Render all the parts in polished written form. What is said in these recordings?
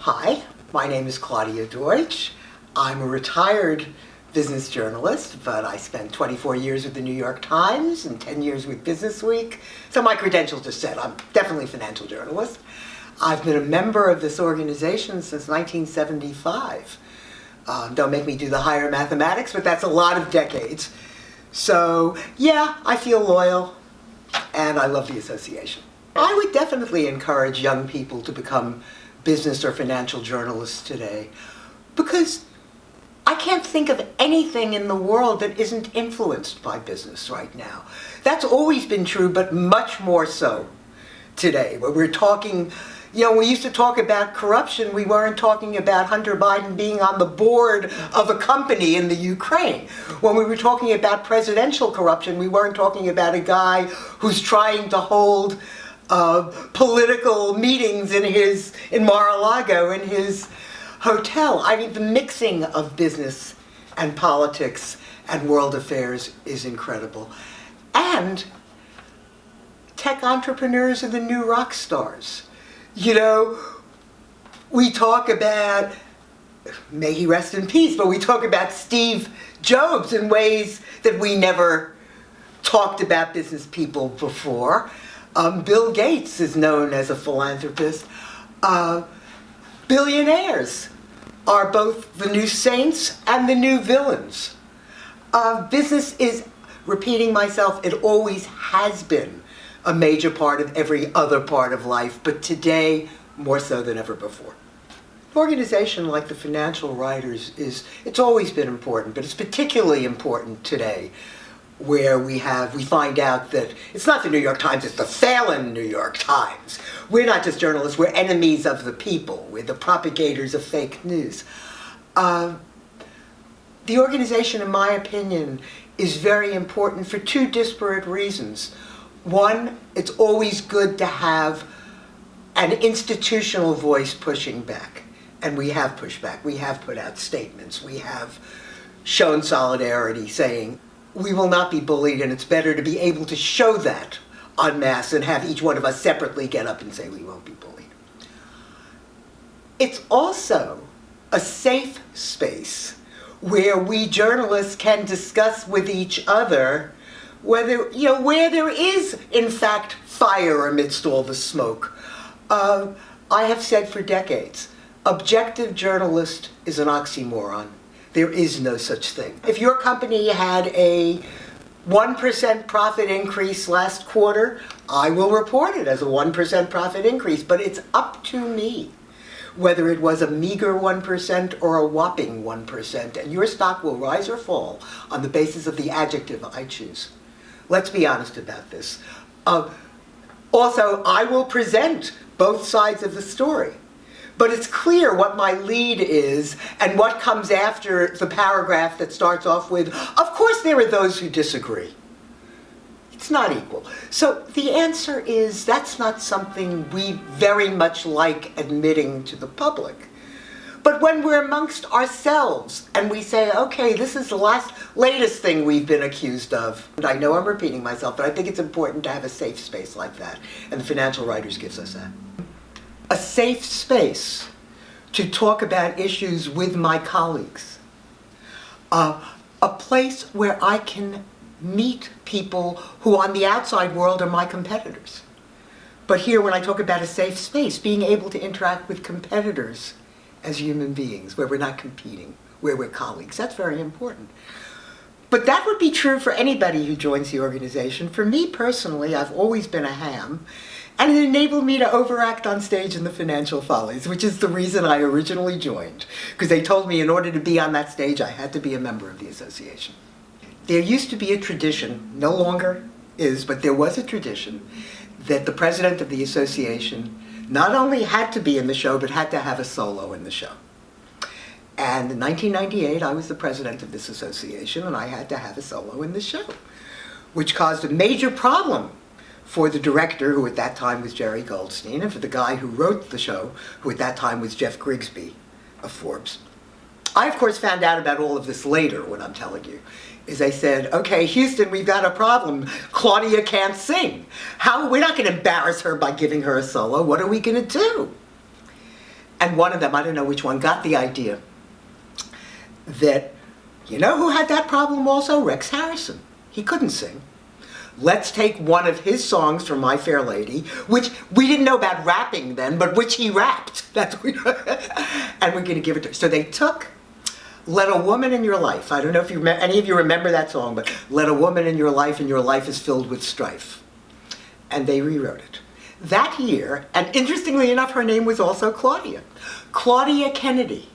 Hi, my name is Claudia Deutsch. I'm a retired business journalist, but I spent 24 years with the New York Times and 10 years with Business Week. So my credentials are set. I'm definitely a financial journalist. I've been a member of this organization since 1975. Don't make me do the higher mathematics, but that's a lot of decades. So yeah, I feel loyal and I love the association. I would definitely encourage young people to become business or financial journalists today, because I can't think of anything in the world that isn't influenced by business right now. That's always been true, but much more so today. Where we're talking, we used to talk about corruption. We weren't talking about Hunter Biden being on the board of a company in the Ukraine. When we were talking about presidential corruption, we weren't talking about a guy who's trying to hold political meetings in Mar-a-Lago in his hotel. I mean, the mixing of business and politics and world affairs is incredible. And tech entrepreneurs are the new rock stars. We talk about, may he rest in peace, but we talk about Steve Jobs in ways that we never talked about business people before. Bill Gates is known as a philanthropist. Billionaires are both the new saints and the new villains. Business is, repeating myself, it always has been a major part of every other part of life, but today more so than ever before. An organization like the Financial Writers it's always been important, but it's particularly important today, where we find out that it's not the New York Times, it's the failing New York Times. We're not just journalists, we're enemies of the people. We're the propagators of fake news. The organization, in my opinion, is very important for two disparate reasons. One, it's always good to have an institutional voice pushing back. And we have pushed back. We have put out statements. We have shown solidarity, saying, we will not be bullied, and it's better to be able to show that en masse and have each one of us separately get up and say we won't be bullied. It's also a safe space where we journalists can discuss with each other where there is, in fact, fire amidst all the smoke. I have said for decades, objective journalist is an oxymoron. There is no such thing. If your company had a 1% profit increase last quarter, I will report it as a 1% profit increase, but it's up to me whether it was a meager 1% or a whopping 1%, and your stock will rise or fall on the basis of the adjective I choose. Let's be honest about this. Also, I will present both sides of the story. But it's clear what my lead is and what comes after the paragraph that starts off with, of course there are those who disagree. It's not equal. So the answer is that's not something we very much like admitting to the public. But when we're amongst ourselves and we say, okay, this is the latest thing we've been accused of. And I know I'm repeating myself, but I think it's important to have a safe space like that. And the Financial Writers gives us that. A safe space to talk about issues with my colleagues. A place where I can meet people who on the outside world are my competitors. But here, when I talk about a safe space, being able to interact with competitors as human beings, where we're not competing, where we're colleagues, that's very important. But that would be true for anybody who joins the organization. For me personally, I've always been a ham, and it enabled me to overact on stage in the Financial Follies, which is the reason I originally joined, because they told me in order to be on that stage, I had to be a member of the association. There used to be a tradition, no longer is, but there was a tradition, that the president of the association not only had to be in the show, but had to have a solo in the show. And in 1998, I was the president of this association, and I had to have a solo in the show, which caused a major problem for the director, who at that time was Jerry Goldstein, and for the guy who wrote the show, who at that time was Jeff Grigsby of Forbes. I, of course, found out about all of this later, what I'm telling you. Is they said, okay, Houston, we've got a problem. Claudia can't sing. We're not going to embarrass her by giving her a solo. What are we going to do? And one of them, I don't know which one, got the idea that, you know who had that problem also? Rex Harrison. He couldn't sing. Let's take one of his songs from My Fair Lady, which we didn't know about rapping then, but which he rapped. That's what and we're going to give it to her. So they took Let a Woman in Your Life. I don't know if any of you remember that song, but Let a Woman in Your Life and Your Life is Filled with Strife. And they rewrote it. That year, and interestingly enough, her name was also Claudia. Claudia Kennedy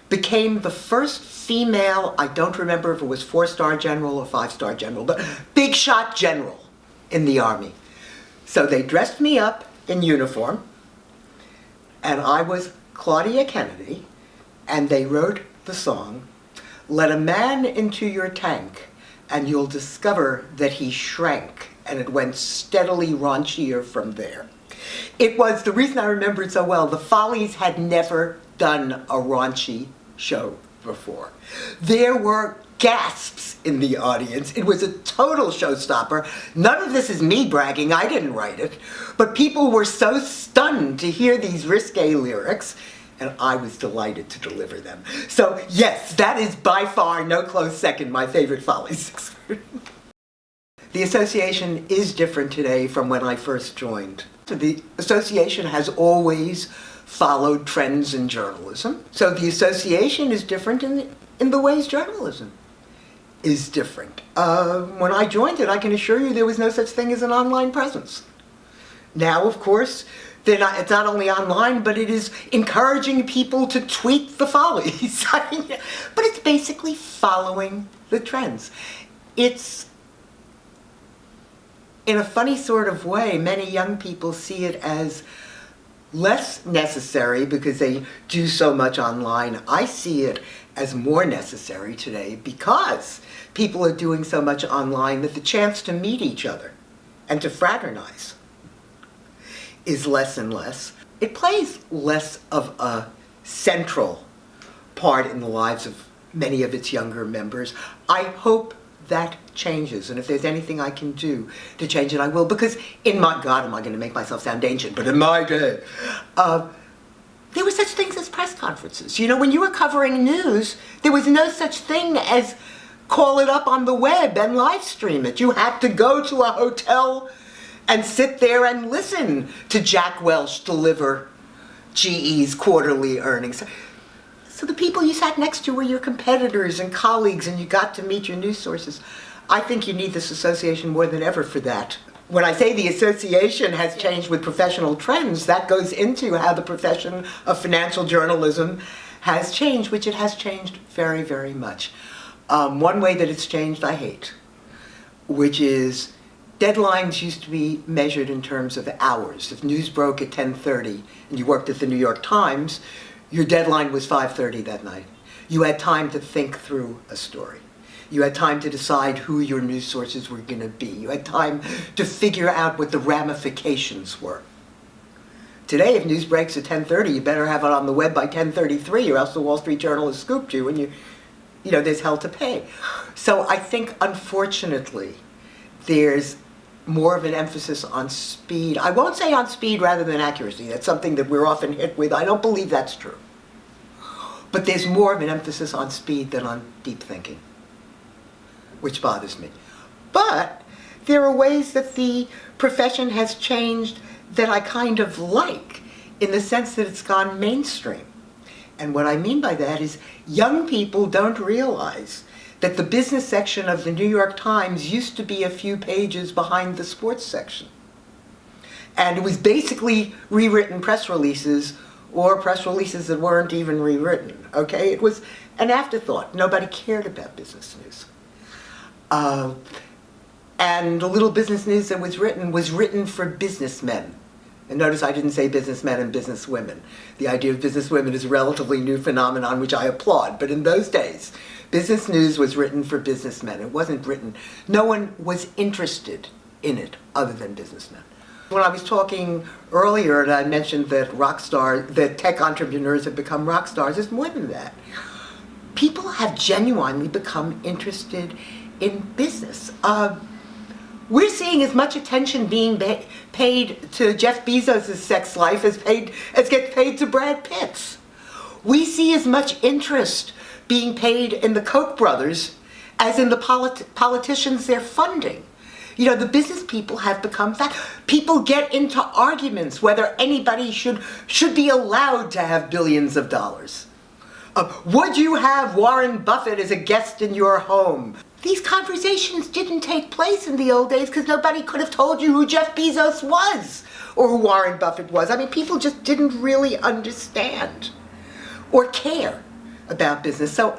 became the first female, I don't remember if it was 4-star general or 5-star general, but big shot general in the Army. So they dressed me up in uniform, and I was Claudia Kennedy, and they wrote the song, Let a Man into Your Tank, and you'll discover that he shrank, and it went steadily raunchier from there. It was, the reason I remember it so well, the Follies had never done a raunchy show before. There were gasps in the audience. It was a total showstopper. None of this is me bragging, I didn't write it, but people were so stunned to hear these risque lyrics, and I was delighted to deliver them. So yes, that is by far, no close second, my favorite Follies. The association is different today from when I first joined. So the association has always followed trends in journalism. So the association is different in the ways journalism is different. When I joined it, I can assure you there was no such thing as an online presence. Now, of course, it's not only online, but it is encouraging people to tweet the Follies. But it's basically following the trends. It's, in a funny sort of way, many young people see it as less necessary because they do so much online. I see it as more necessary today because people are doing so much online that the chance to meet each other and to fraternize is less and less. It plays less of a central part in the lives of many of its younger members. I hope that changes, and if there's anything I can do to change it, I will, because in my, God, am I going to make myself sound ancient, but in my day, there were such things as press conferences. You know, when you were covering news, there was no such thing as call it up on the web and live stream it. You had to go to a hotel and sit there and listen to Jack Welch deliver GE's quarterly earnings. So the people you sat next to were your competitors and colleagues, and you got to meet your news sources. I think you need this association more than ever for that. When I say the association has changed with professional trends, that goes into how the profession of financial journalism has changed, which it has changed very, very much. One way that it's changed I hate, which is deadlines used to be measured in terms of hours. If news broke at 10:30 and you worked at the New York Times, your deadline was 5:30 that night. You had time to think through a story. You had time to decide who your news sources were going to be. You had time to figure out what the ramifications were. Today, if news breaks at 10:30, you better have it on the web by 10:33, or else the Wall Street Journal has scooped you, and you know, there's hell to pay. So I think, unfortunately, there's more of an emphasis on speed. I won't say on speed rather than accuracy. That's something that we're often hit with. I don't believe that's true. But there's more of an emphasis on speed than on deep thinking, which bothers me. But there are ways that the profession has changed that I kind of like, in the sense that it's gone mainstream. And what I mean by that is young people don't realize that the business section of the New York Times used to be a few pages behind the sports section. And it was basically rewritten press releases, or press releases that weren't even rewritten, okay? It was an afterthought. Nobody cared about business news. And the little business news that was written for businessmen. And notice I didn't say businessmen and businesswomen. The idea of businesswomen is a relatively new phenomenon, which I applaud. But in those days, business news was written for businessmen. It wasn't written, no one was interested in it other than businessmen. When I was talking earlier and I mentioned that tech entrepreneurs have become rock stars, it's more than that. People have genuinely become interested in business. We're seeing as much attention being paid to Jeff Bezos' sex life as gets paid to Brad Pitt's. We see as much interest being paid in the Koch brothers as in the politicians they're funding. You know, the business people have become fat. People get into arguments whether anybody should be allowed to have billions of dollars. Would you have Warren Buffett as a guest in your home? These conversations didn't take place in the old days because nobody could have told you who Jeff Bezos was or who Warren Buffett was. I mean, people just didn't really understand or care about business. So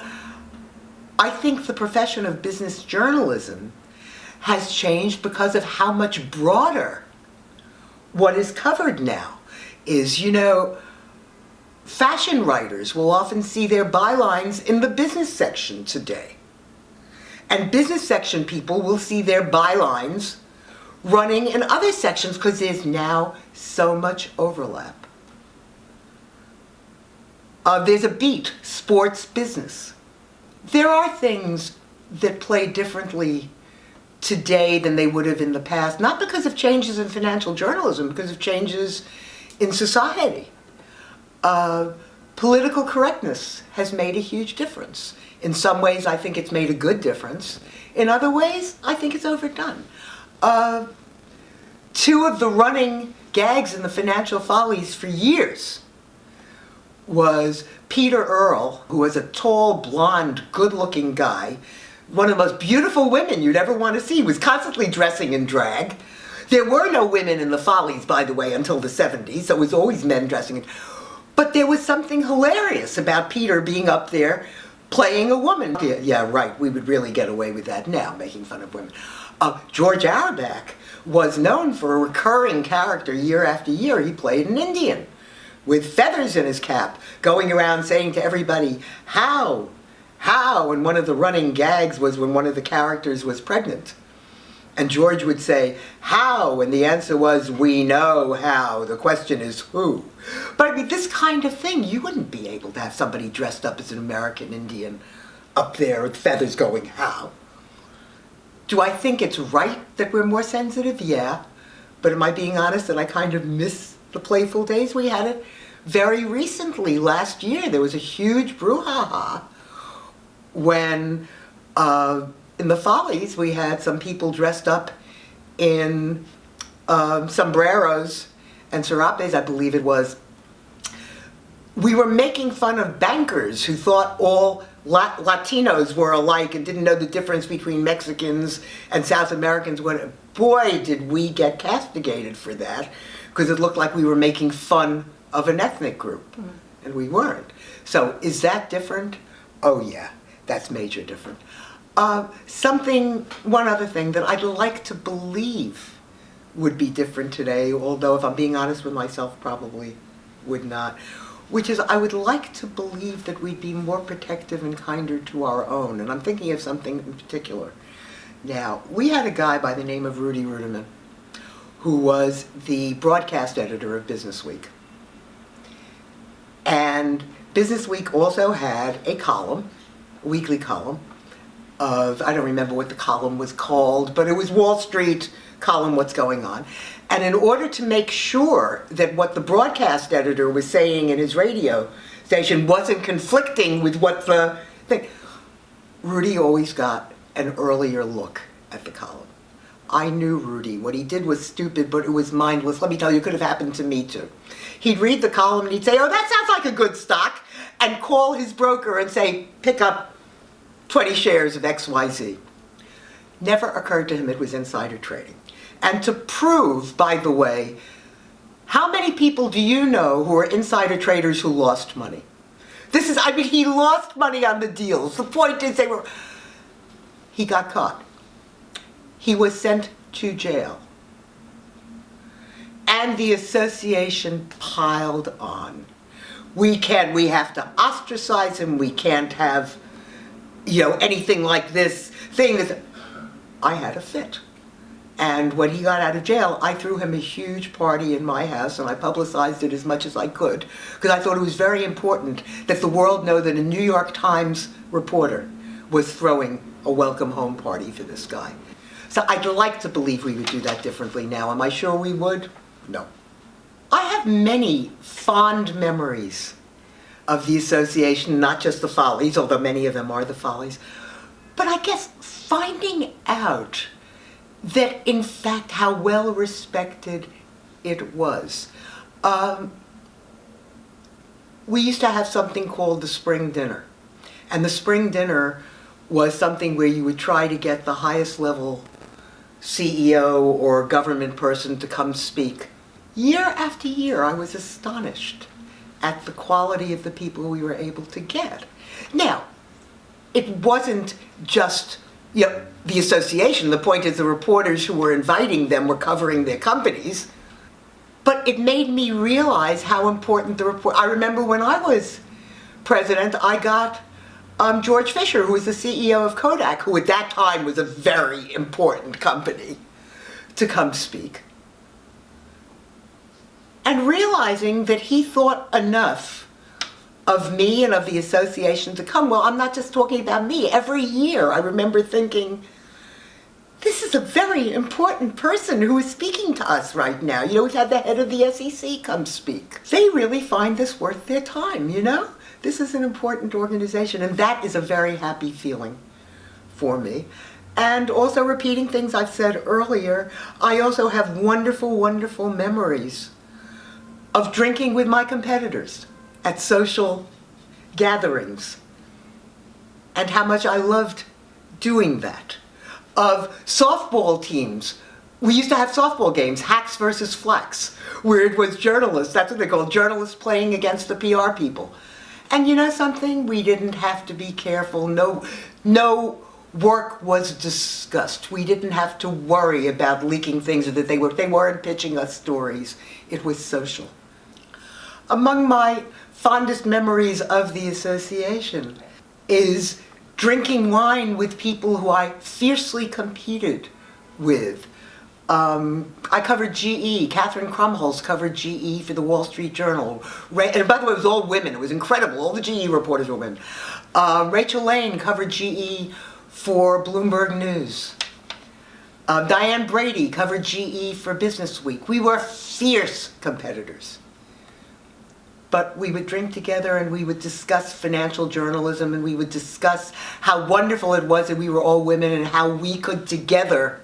I think the profession of business journalism has changed because of how much broader what is covered now is. You know, fashion writers will often see their bylines in the business section today. And business section people will see their bylines running in other sections because there's now so much overlap. There's a beat, sports business. There are things that play differently today than they would have in the past, not because of changes in financial journalism, because of changes in society. Political correctness has made a huge difference. In some ways, I think it's made a good difference. In other ways, I think it's overdone. Two of the running gags in the Financial Follies for years was Peter Earle, who was a tall, blonde, good-looking guy, one of the most beautiful women you'd ever want to see, was constantly dressing in drag. There were no women in the Follies, by the way, until the 70s, so it was always men dressing in. But there was something hilarious about Peter being up there playing a woman. Yeah, right, we would really get away with that now, making fun of women. George Auerbach was known for a recurring character year after year. He played an Indian with feathers in his cap, going around saying to everybody, how? And one of the running gags was when one of the characters was pregnant. And George would say, how? And the answer was, we know how. The question is who. But I mean, this kind of thing, you wouldn't be able to have somebody dressed up as an American Indian up there with feathers going, how? Do I think it's right that we're more sensitive? Yeah. But am I being honest that I kind of miss the playful days we had it? Very recently, last year, there was a huge brouhaha when in the Follies, we had some people dressed up in sombreros and serapes, I believe it was. We were making fun of bankers who thought all Latinos were alike and didn't know the difference between Mexicans and South Americans. Boy, did we get castigated for that, because it looked like we were making fun of an ethnic group, and we weren't. So is that different? Oh yeah, that's major different. One other thing that I'd like to believe would be different today, although if I'm being honest with myself, probably would not, which is I would like to believe that we'd be more protective and kinder to our own, and I'm thinking of something in particular. Now, we had a guy by the name of Rudy Ruderman, who was the broadcast editor of Business Week. And Business Week also had a column, a weekly column, of, I don't remember what the column was called, but it was Wall Street column, what's going on. And in order to make sure that what the broadcast editor was saying in his radio station wasn't conflicting with what the thing, Rudy always got an earlier look at the column. I knew Rudy. What he did was stupid, but it was mindless. Let me tell you, it could have happened to me too. He'd read the column and he'd say, oh, that sounds like a good stock, and call his broker and say, pick up 20 shares of XYZ. Never occurred to him it was insider trading. And to prove, by the way, how many people do you know who are insider traders who lost money? He lost money on the deals. The point is he got caught. He was sent to jail. And the association piled on. We have to ostracize him. We can't have, anything like this thing. I had a fit. And when he got out of jail, I threw him a huge party in my house, and I publicized it as much as I could, because I thought it was very important that the world know that a New York Times reporter was throwing a welcome home party for this guy. So I'd like to believe we would do that differently now. Am I sure we would? No. I have many fond memories of the association, not just the Follies, although many of them are the Follies, but I guess finding out that, in fact, how well respected it was. We used to have something called the spring dinner. And the spring dinner was something where you would try to get the highest level CEO or government person to come speak. Year after year, I was astonished at the quality of the people we were able to get. Now, it wasn't just the association. The point is the reporters who were inviting them were covering their companies. But it made me realize how important the report. I remember when I was president, I got George Fisher, who was the CEO of Kodak, who at that time was a very important company, to come speak. And realizing that he thought enough of me and of the association to come. Well, I'm not just talking about me. Every year I remember thinking, this is a very important person who is speaking to us right now. We've had the head of the SEC come speak. They really find this worth their time, This is an important organization, and that is a very happy feeling for me. And also repeating things I've said earlier, I also have wonderful, wonderful memories of drinking with my competitors at social gatherings, and how much I loved doing that. Of softball teams. We used to have softball games, Hacks versus Flex, where it was journalists, that's what they call journalists playing against the PR people. And you know something? We didn't have to be careful. No work was discussed. We didn't have to worry about leaking things, or that they weren't pitching us stories. It was social. Among my fondest memories of the association is drinking wine with people who I fiercely competed with. I covered GE. Catherine Krumholz covered GE for the Wall Street Journal. And by the way, it was all women. It was incredible. All the GE reporters were women. Rachel Lane covered GE for Bloomberg News. Diane Brady covered GE for Business Week. We were fierce competitors. But we would drink together and we would discuss financial journalism, and we would discuss how wonderful it was that we were all women and how we could together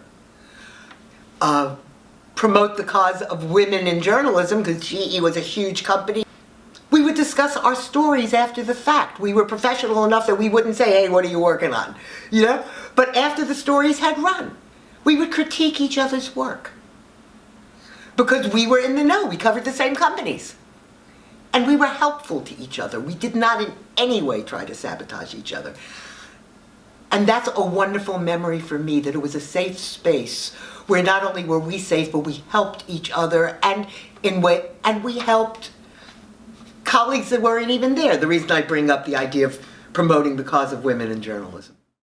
promote the cause of women in journalism, because GE was a huge company. We would discuss our stories after the fact. We were professional enough that we wouldn't say, hey, what are you working on? But after the stories had run, we would critique each other's work. Because we were in the know. We covered the same companies. And we were helpful to each other. We did not in any way try to sabotage each other. And that's a wonderful memory for me, that it was a safe space where not only were we safe, but we helped each other, and we helped colleagues that weren't even there. The reason I bring up the idea of promoting the cause of women in journalism.